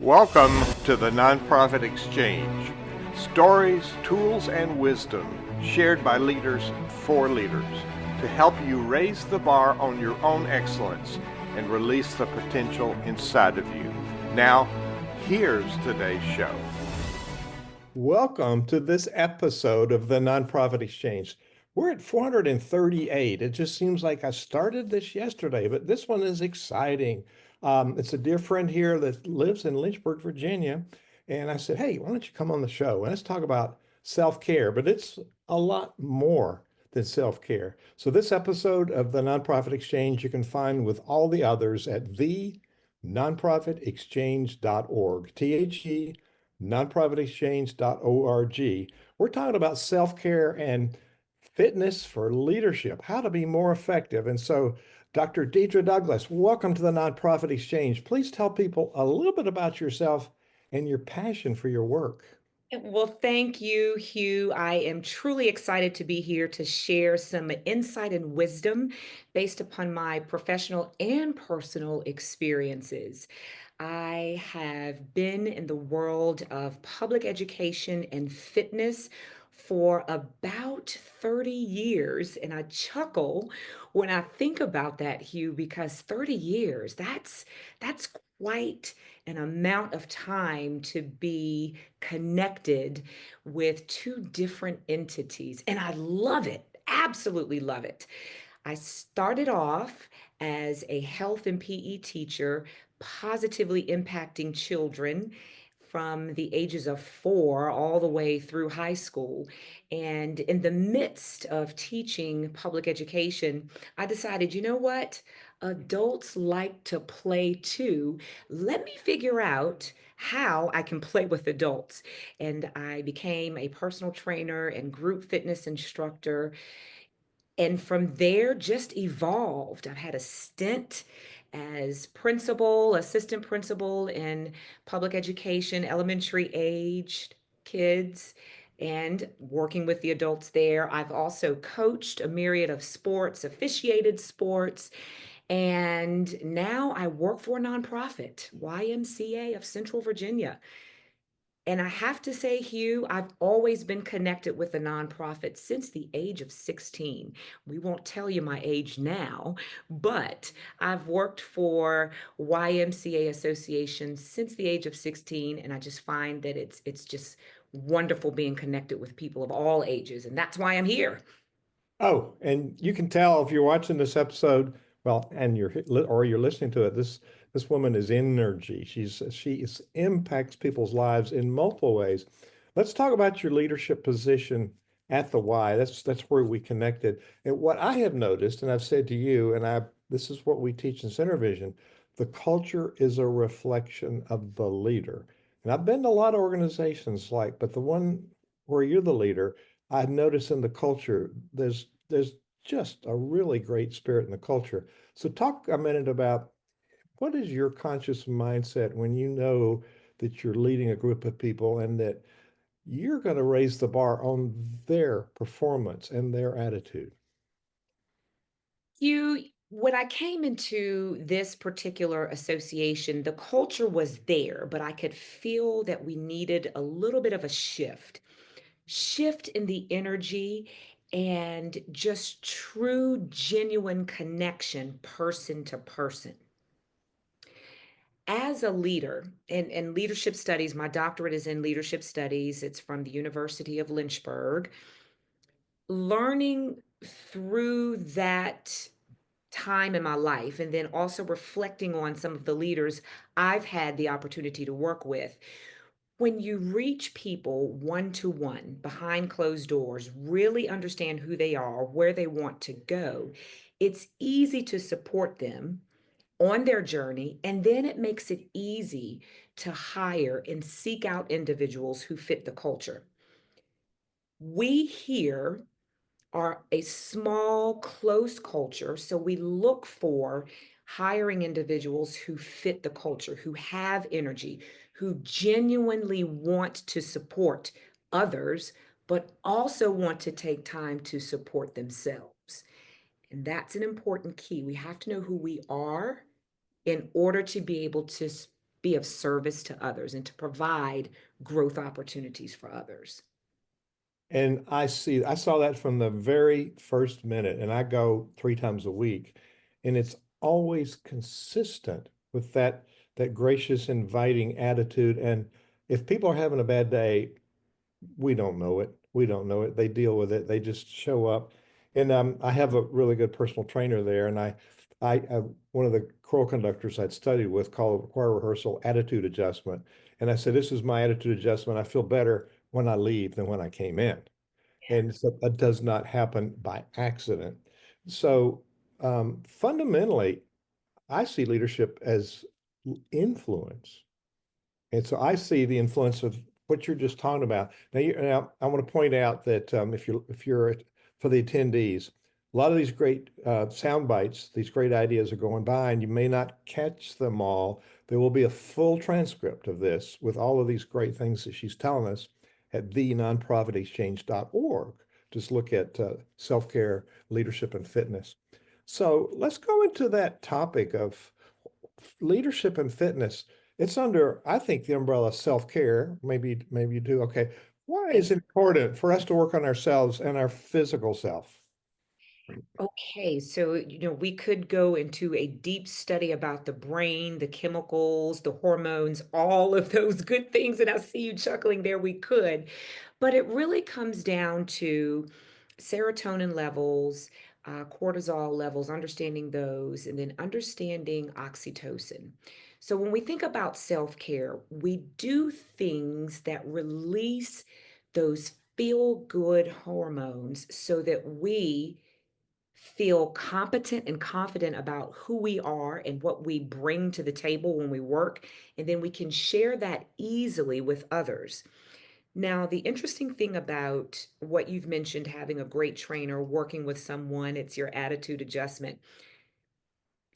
Welcome to the Nonprofit Exchange. Stories, tools, and wisdom shared by leaders for leaders to help you raise the bar on your own excellence and release the potential inside of you. Now, here's today's show. Welcome to this episode of the Nonprofit Exchange. We're at 438. It just seems like I started this yesterday, but this one is exciting. It's a dear friend here that lives in Lynchburg, Virginia. And I said, hey, why don't you come on the show and let's talk about self-care? But it's a lot more than self-care. So this episode of the Nonprofit Exchange you can find with all the others at thenonprofitexchange.org. THE nonprofitexchange.org. We're talking about self-care and fitness for leadership, how to be more effective. And so, Dr. Deidre Douglas, welcome to the Nonprofit Exchange. Please tell people a little bit about yourself and your passion for your work. Well, thank you, Hugh. I am truly excited to be here to share some insight and wisdom based upon my professional and personal experiences. I have been in the world of public education and fitness for about 30 years. And I chuckle when I think about that, Hugh, because 30 years, that's quite an amount of time to be connected with two different entities. And I love it, absolutely love it. I started off as a health and PE teacher, positively impacting children from the ages of 4 all the way through high school. And in the midst of teaching public education, I decided, you know what? Adults like to play too. Let me figure out how I can play with adults. And I became a personal trainer and group fitness instructor, and from there just evolved. I've had a stint as principal, assistant principal in public education, elementary aged kids, and working with the adults there. I've also coached a myriad of sports, officiated sports, and now I work for a nonprofit, YMCA of Central Virginia. And I have to say, Hugh, I've always been connected with the nonprofit since the age of 16. We won't tell you my age now, but I've worked for YMCA Association since the age of 16, and I just find that it's just wonderful being connected with people of all ages, and that's why I'm here. Oh, and you can tell if you're watching this episode, well, and you're listening to it, this woman is energy. She impacts people's lives in multiple ways. Let's talk about your leadership position at the Y. That's where we connected. And what I have noticed, and I've said to you, and I this is what we teach in Center Vision, the culture is a reflection of the leader. And I've been to a lot of organizations but the one where you're the leader, I notice in the culture, there's just a really great spirit in the culture. So talk a minute about what is your conscious mindset when you know that you're leading a group of people and that you're going to raise the bar on their performance and their attitude. When I came into this particular association, the culture was there, but I could feel that we needed a little bit of a shift in the energy and just true, genuine connection, person to person. As a leader in leadership studies, my doctorate is in leadership studies. It's from the University of Lynchburg. Learning through that time in my life and then also reflecting on some of the leaders I've had the opportunity to work with. When you reach people one to one behind closed doors, really understand who they are, where they want to go, it's easy to support them on their journey. And then it makes it easy to hire and seek out individuals who fit the culture. We here are a small, close culture. So we look for hiring individuals who fit the culture, who have energy, who genuinely want to support others, but also want to take time to support themselves. And that's an important key. We have to know who we are in order to be able to be of service to others and to provide growth opportunities for others. And I saw that from the very first minute, and I go 3 times a week, and it's always consistent with that gracious, inviting attitude. And if people are having a bad day, we don't know it. We don't know it. They deal with it. They just show up. And I have a really good personal trainer there, and one of the choral conductors I'd studied with called choir rehearsal attitude adjustment. And I said, "This is my attitude adjustment. I feel better when I leave than when I came in." And so that does not happen by accident. So fundamentally, I see leadership as influence. And so I see the influence of what you're just talking about. Now I want to point out that for the attendees, a lot of these great sound bites, these great ideas are going by, and you may not catch them all. There will be a full transcript of this with all of these great things that she's telling us at thenonprofitexchange.org. Just look at self-care, leadership, and fitness. So let's go into that topic of leadership and fitness. It's under, I think, the umbrella self-care. Maybe you do. Okay. Why is it important for us to work on ourselves and our physical self? Okay, so we could go into a deep study about the brain, the chemicals, the hormones, all of those good things. And I see you chuckling there, we could. But it really comes down to serotonin levels, cortisol levels, understanding those, and then understanding oxytocin. So when we think about self care, we do things that release those feel good hormones so that we feel competent and confident about who we are and what we bring to the table when we work, and then we can share that easily with others. Now, the interesting thing about what you've mentioned, having a great trainer, working with someone, it's your attitude adjustment.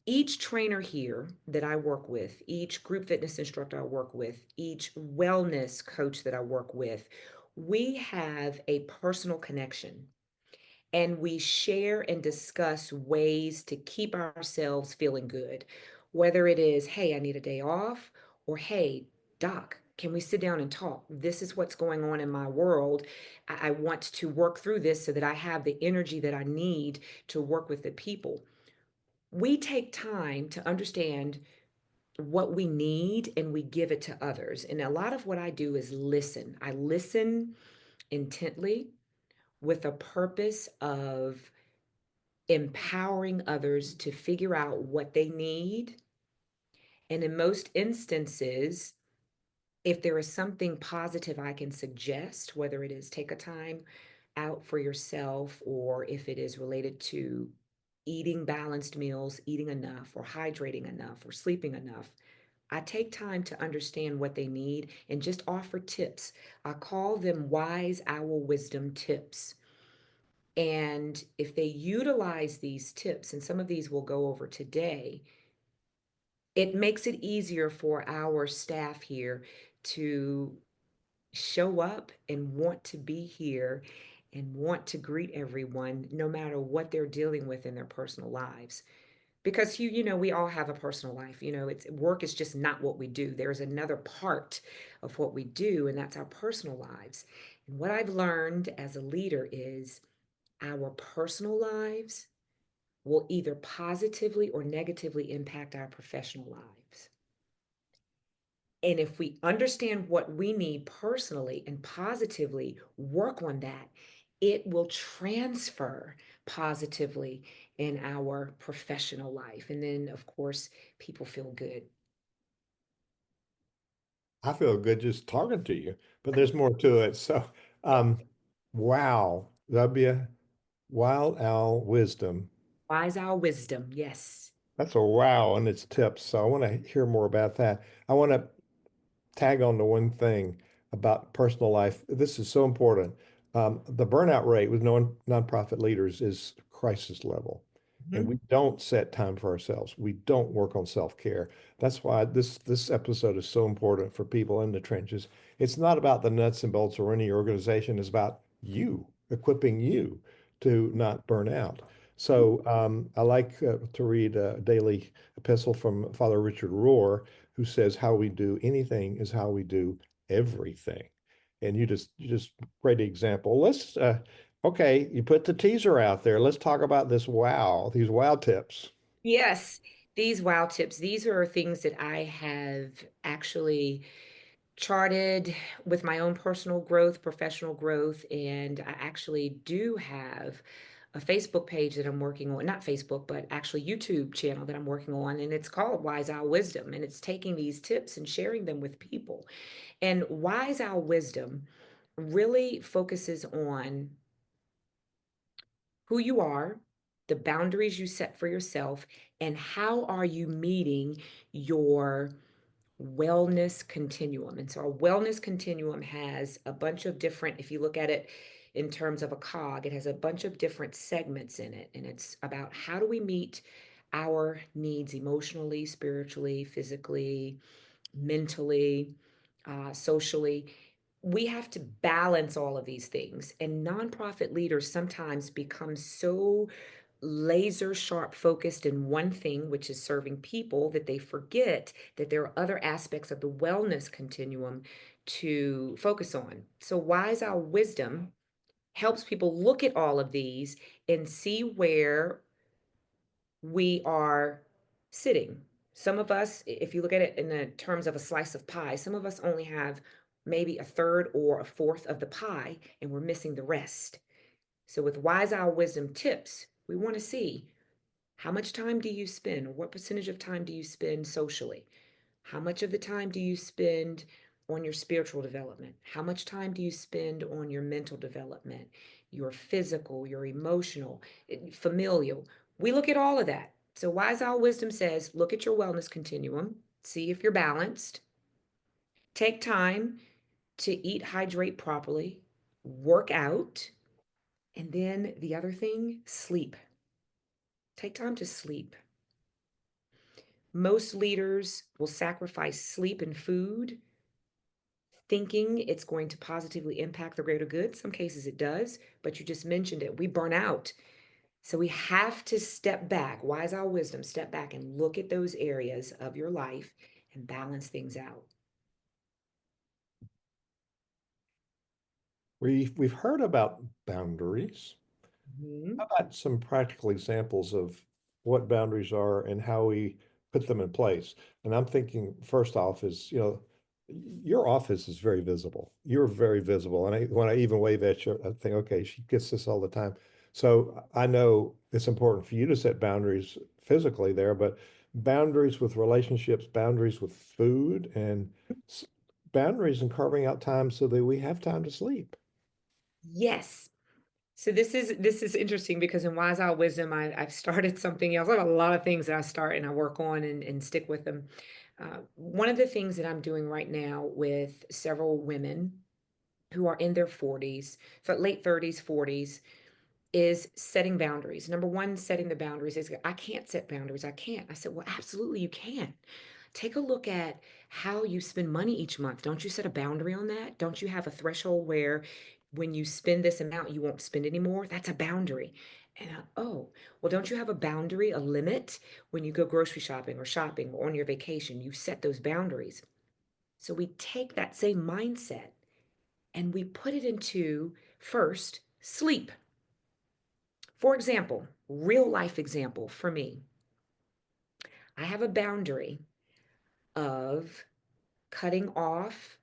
Each trainer here that I work with, each group fitness instructor I work with, each wellness coach that I work with, we have a personal connection and we share and discuss ways to keep ourselves feeling good. Whether it is, hey, I need a day off, or hey, doc, can we sit down and talk? This is what's going on in my world. I want to work through this so that I have the energy that I need to work with the people. We take time to understand what we need and we give it to others. And a lot of what I do is listen. I listen intently with a purpose of empowering others to figure out what they need. And in most instances, if there is something positive I can suggest, whether it is take a time out for yourself, or if it is related to eating balanced meals, eating enough, or hydrating enough, or sleeping enough, I take time to understand what they need and just offer tips. I call them wise owl wisdom tips. And if they utilize these tips, and some of these we'll go over today, it makes it easier for our staff here to show up and want to be here and want to greet everyone no matter what they're dealing with in their personal lives. Because we all have a personal life. It's work is just not what we do. There's another part of what we do, and that's our personal lives. And what I've learned as a leader is our personal lives will either positively or negatively impact our professional lives. And if we understand what we need personally and positively work on that, it will transfer positively in our professional life. And then, of course, people feel good. I feel good just talking to you, but there's more to it. So, Yeah. um, wow, that'd be a wild owl wisdom. Wise our wisdom. Yes. That's a wow on its tips. So I want to hear more about that. I want to tag on to one thing about personal life. This is so important. The burnout rate with nonprofit leaders is crisis level, and Mhm. we don't set time for ourselves. We don't work on self-care. That's why this episode is so important for people in the trenches. It's not about the nuts and bolts or any organization. It's about you, equipping you to not burn out. So I like to read a daily epistle from Father Richard Rohr, who says how we do anything is how we do everything. And you just great example. Let's okay, you put the teaser out there. Let's talk about these wow tips. Yes, these wow tips, these are things that I have actually charted with my own personal growth, professional growth, and I actually do have a Facebook page that I'm working on, not Facebook, but actually YouTube channel that I'm working on, and it's called Wise Owl Wisdom, and it's taking these tips and sharing them with people. And Wise Owl Wisdom really focuses on who you are, the boundaries you set for yourself, and how are you meeting your wellness continuum. And so our wellness continuum has a bunch of different, if you look at it in terms of a cog, it has a bunch of different segments in it. And it's about how do we meet our needs emotionally, spiritually, physically, mentally, socially. We have to balance all of these things. And nonprofit leaders sometimes become so laser sharp focused in one thing, which is serving people, that they forget that there are other aspects of the wellness continuum to focus on. So, Wise Our Wisdom helps people look at all of these and see where we are sitting. Some of us, if you look at it in the terms of a slice of pie, some of us only have maybe a third or a fourth of the pie, and we're missing the rest. So, with Wise Our Wisdom tips, we want to see how much time do you spend, or what percentage of time do you spend socially? How much of the time do you spend on your spiritual development? How much time do you spend on your mental development, your physical, your emotional, familial? We look at all of that. So, Wise Owl Wisdom says look at your wellness continuum, see if you're balanced, take time to eat, hydrate properly, work out, and then the other thing, sleep. Take time to sleep. Most leaders will sacrifice sleep and food, thinking it's going to positively impact the greater good. Some cases it does, but you just mentioned it. We burn out. So we have to step back, wise our wisdom, step back and look at those areas of your life and balance things out. We've heard about boundaries. How Mhm. about some practical examples of what boundaries are and how we put them in place? And I'm thinking first off is, your office is very visible. You're very visible. And when I even wave at you, I think, okay, she gets this all the time. So I know it's important for you to set boundaries physically there, but boundaries with relationships, boundaries with food, and boundaries in carving out time so that we have time to sleep. Yes. So this is interesting because in Wise Owl Wisdom, I've started something else. I have a lot of things that I start and I work on and stick with them. One of the things that I'm doing right now with several women who are in their 40s, so late 30s, 40s, is setting boundaries. Number one, setting the boundaries is I can't set boundaries. I can't. I said, well, absolutely you can. Take a look at how you spend money each month. Don't you set a boundary on that? Don't you have a threshold where when you spend this amount, you won't spend anymore? That's a boundary. And oh, well, don't you have a boundary, a limit when you go grocery shopping or on your vacation? You set those boundaries. So we take that same mindset and we put it into first sleep. For example, real life example for me, I have a boundary of cutting off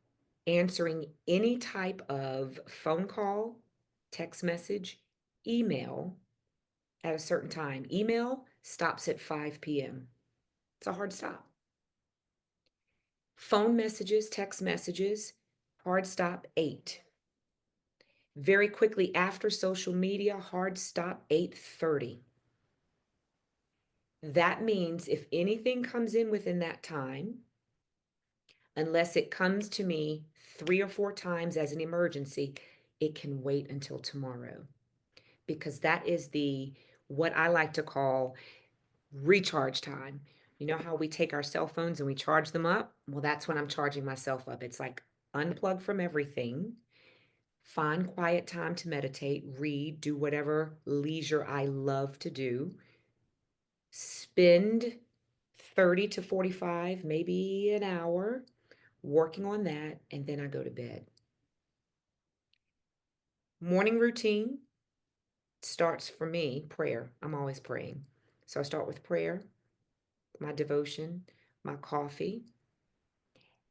answering any type of phone call, text message, email at a certain time. Email stops at 5 p.m. It's a hard stop. Phone messages, text messages, hard stop 8. Very quickly after social media, hard stop 8:30. That means if anything comes in within that time, unless it comes to me 3 or 4 times as an emergency, it can wait until tomorrow because that is the what I like to call recharge time. You know how we take our cell phones and we charge them up? Well, that's when I'm charging myself up. It's like unplug from everything, find quiet time to meditate, read, do whatever leisure I love to do, spend 30 to 45, maybe an hour, working on that, and then I go to bed. Morning routine starts for me, prayer. I'm always praying. So I start with prayer, my devotion, my coffee,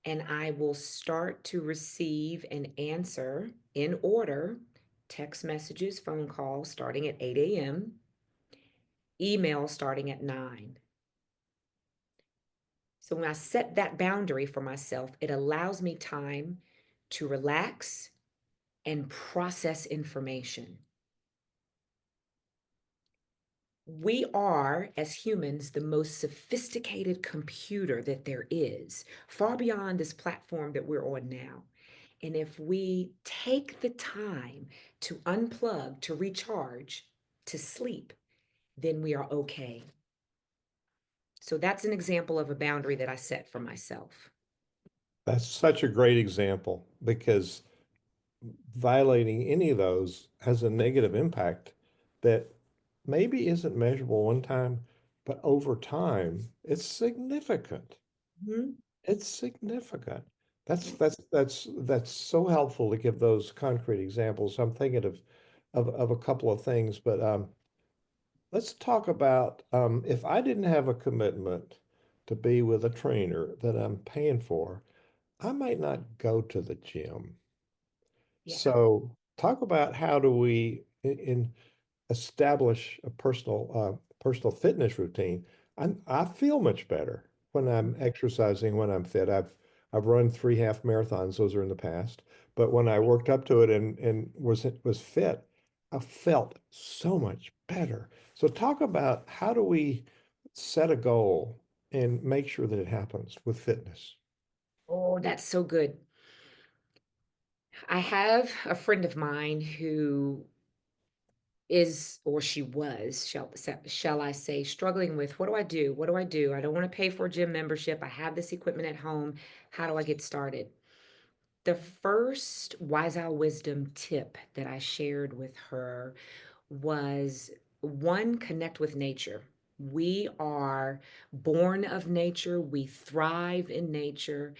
and I will start to receive and answer in order text messages, phone calls starting at 8 a.m., email starting at 9. So when I set that boundary for myself, it allows me time to relax and process information. We are, as humans, the most sophisticated computer that there is, far beyond this platform that we're on now. And if we take the time to unplug, to recharge, to sleep, then we are okay. So that's an example of a boundary that I set for myself. That's such a great example because violating any of those has a negative impact that maybe isn't measurable one time, but over time, it's significant. Mhm. It's significant. That's so helpful to give those concrete examples. I'm thinking of a couple of things, but let's talk about if I didn't have a commitment to be with a trainer that I'm paying for, I might not go to the gym. Yeah. So talk about how do we establish a personal fitness routine. I feel much better when I'm exercising, when I'm fit. I've run 3 half marathons, those are in the past. But when I worked up to it and was fit, I felt so much better. So talk about how do we set a goal and make sure that it happens with fitness. Oh, that's so good. I have a friend of mine who is, or she was, shall I say, struggling with what do I do? What do I do? I don't want to pay for a gym membership. I have this equipment at home. How do I get started? The first Wise Owl Wisdom tip that I shared with her was one, connect with nature. We are born of nature, we thrive in nature.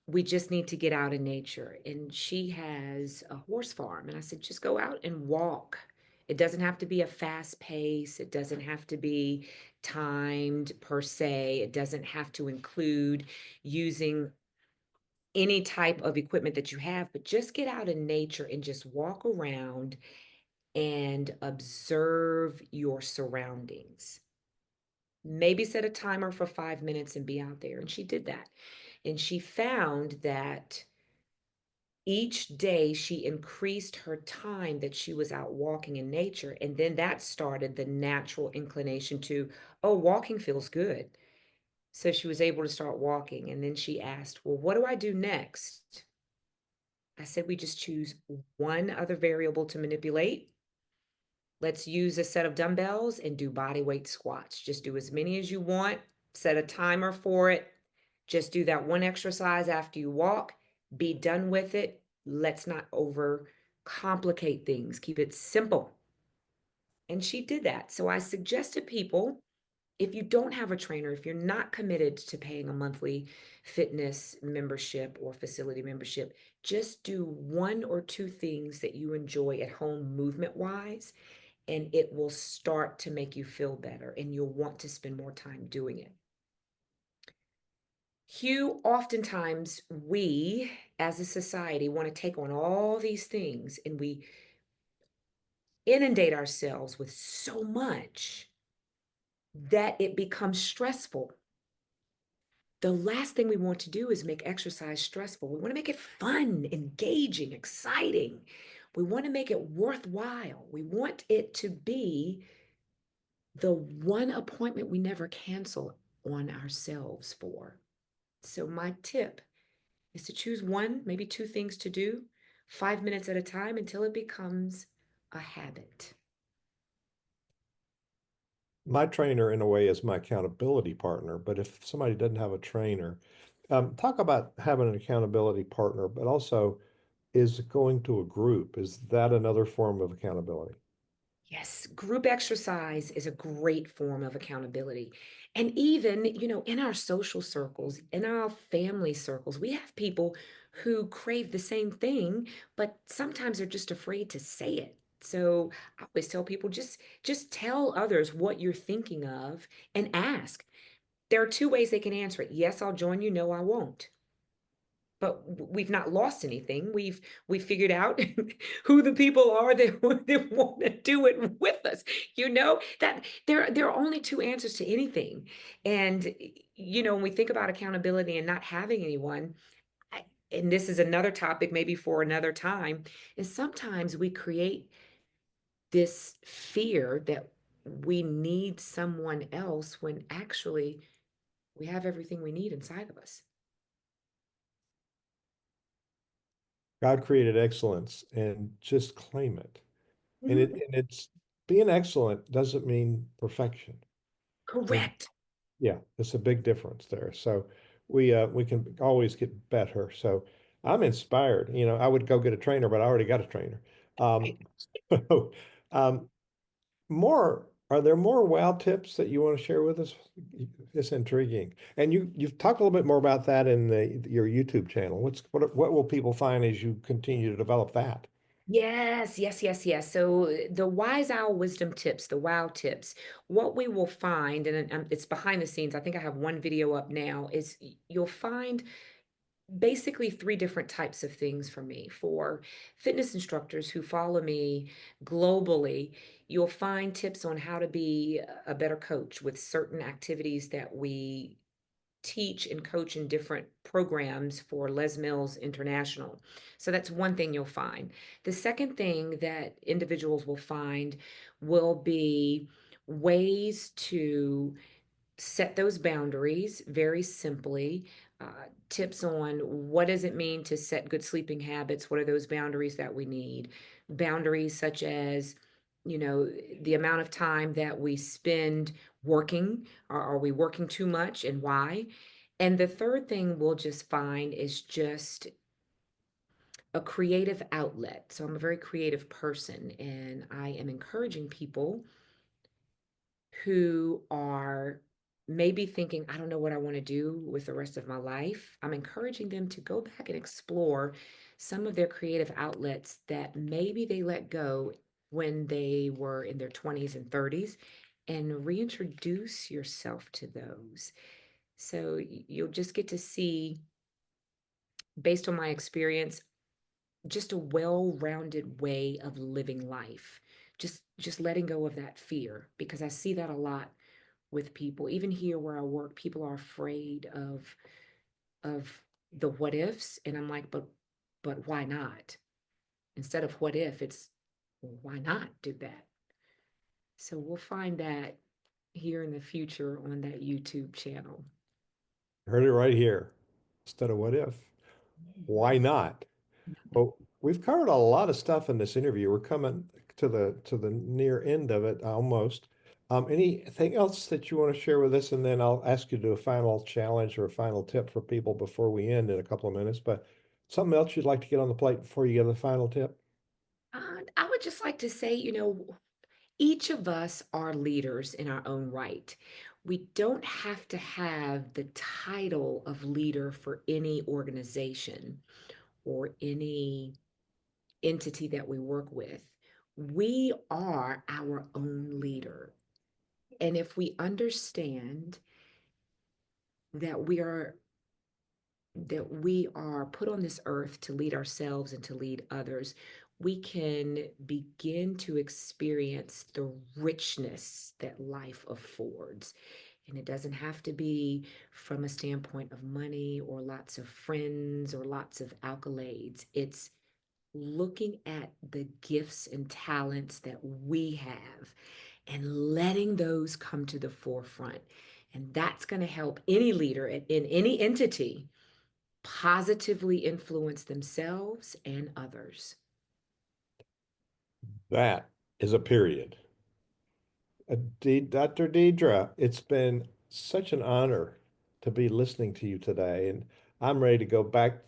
We just need to get out in nature. And she has a horse farm. And I said, just go out and walk. It doesn't have to be a fast pace. It doesn't have to be timed per se. It doesn't have to include using any type of equipment that you have, but just get out in nature and just walk around and observe your surroundings. Maybe set a timer for 5 minutes and be out there. And she did that. And she found that each day she increased her time that she was out walking in nature. And then that started the natural inclination to, oh, walking feels good. So she was able to start walking. And then she asked, well, what do I do next? I said, we just choose one other variable to manipulate. Let's use a set of dumbbells and do body weight squats. Just do as many as you want, set a timer for it. Just do that one exercise after you walk, be done with it. Let's not over complicate things, keep it simple. And she did that. So I suggest to people, if you don't have a trainer, if you're not committed to paying a monthly fitness membership or facility membership, just do one or two things that you enjoy at home movement wise, and it will start to make you feel better and you'll want to spend more time doing it. Hugh, oftentimes we as a society want to take on all these things and we inundate ourselves with so much that it becomes stressful. The last thing we want to do is make exercise stressful. We want to make it fun, engaging, exciting. We want to make it worthwhile. We want it to be the one appointment we never cancel on ourselves for. So, my tip is to choose one, maybe two things to do, 5 minutes at a time until it becomes a habit. My trainer, in a way, is my accountability partner. But if somebody doesn't have a trainer, talk about having an accountability partner, but also is going to a group. Is that another form of accountability? Yes, group exercise is a great form of accountability. And even, in our social circles, in our family circles, we have people who crave the same thing, but sometimes they're just afraid to say it. So I always tell people just tell others what you're thinking of and ask. There are two ways they can answer it. Yes, I'll join you. No, I won't. But we've not lost anything. We've figured out who the people are that want to do it with us. That there are only two answers to anything. And when we think about accountability and not having anyone, and this is another topic maybe for another time, is sometimes we create this fear that we need someone else when actually we have everything we need inside of us. God created excellence and just claim it. And Mhm. it's being excellent doesn't mean perfection. And Correct. yeah, it's a big difference there. So we can always get better. So I'm inspired. I would go get a trainer, but I already got a trainer. Um, so, um, are there more wow tips that you want to share with us? It's intriguing. And you've talked a little bit more about that in your YouTube channel. What will people find as you continue to develop that? Yes, yes, yes, yes. So the wise owl wisdom tips, the wow tips, what we will find, and it's behind the scenes. I think I have one video up now, is you'll find basically three different types of things for me. For fitness instructors who follow me globally, you'll find tips on how to be a better coach with certain activities that we teach and coach in different programs for Les Mills International. So that's one thing you'll find. The second thing that individuals will find will be ways to set those boundaries very simply. Tips on what does it mean to set good sleeping habits? What are those boundaries that we need? Boundaries such as, the amount of time that we spend working. Are we working too much and why? And the third thing we'll just find is just a creative outlet. So I'm a very creative person, and I am encouraging people who are maybe thinking, I don't know what I want to do with the rest of my life. I'm encouraging them to go back and explore some of their creative outlets that maybe they let go when they were in their 20s and 30s, and reintroduce yourself to those. So you'll just get to see, based on my experience, just a well-rounded way of living life. Just letting go of that fear, because I see that a lot with people. Even here where I work, people are afraid of the what ifs, and I'm like, but why not? Instead of what if, it's, well, why not do that? So we'll find that here in the future on that YouTube channel. Heard it right here. Instead of what if? Why not? Well, we've covered a lot of stuff in this interview. We're coming to the near end of it almost. Anything else that you want to share with us? And then I'll ask you to do a final challenge or a final tip for people before we end in a couple of minutes. But something else you'd like to get on the plate before you give the final tip? I would just like to say, each of us are leaders in our own right. We don't have to have the title of leader for any organization or any entity that we work with. We are our own leader. And if we understand that we are put on this earth to lead ourselves and to lead others, we can begin to experience the richness that life affords. And it doesn't have to be from a standpoint of money or lots of friends or lots of accolades. It's looking at the gifts and talents that we have and letting those come to the forefront. And that's going to help any leader in any entity positively influence themselves and others. That is a period. Dr. Deidre, it's been such an honor to be listening to you today. And I'm ready to go back,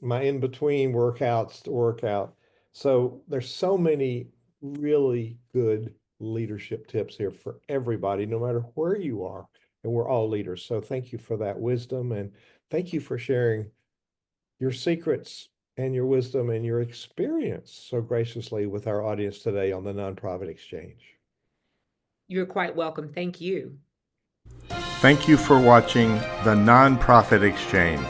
my in-between workouts to work out. So there's so many really good leadership tips here for everybody, no matter where you are. And we're all leaders. So thank you for that wisdom. And thank you for sharing your secrets and your wisdom and your experience so graciously with our audience today on the Nonprofit Exchange. You're quite welcome. Thank you. Thank you for watching the Nonprofit Exchange.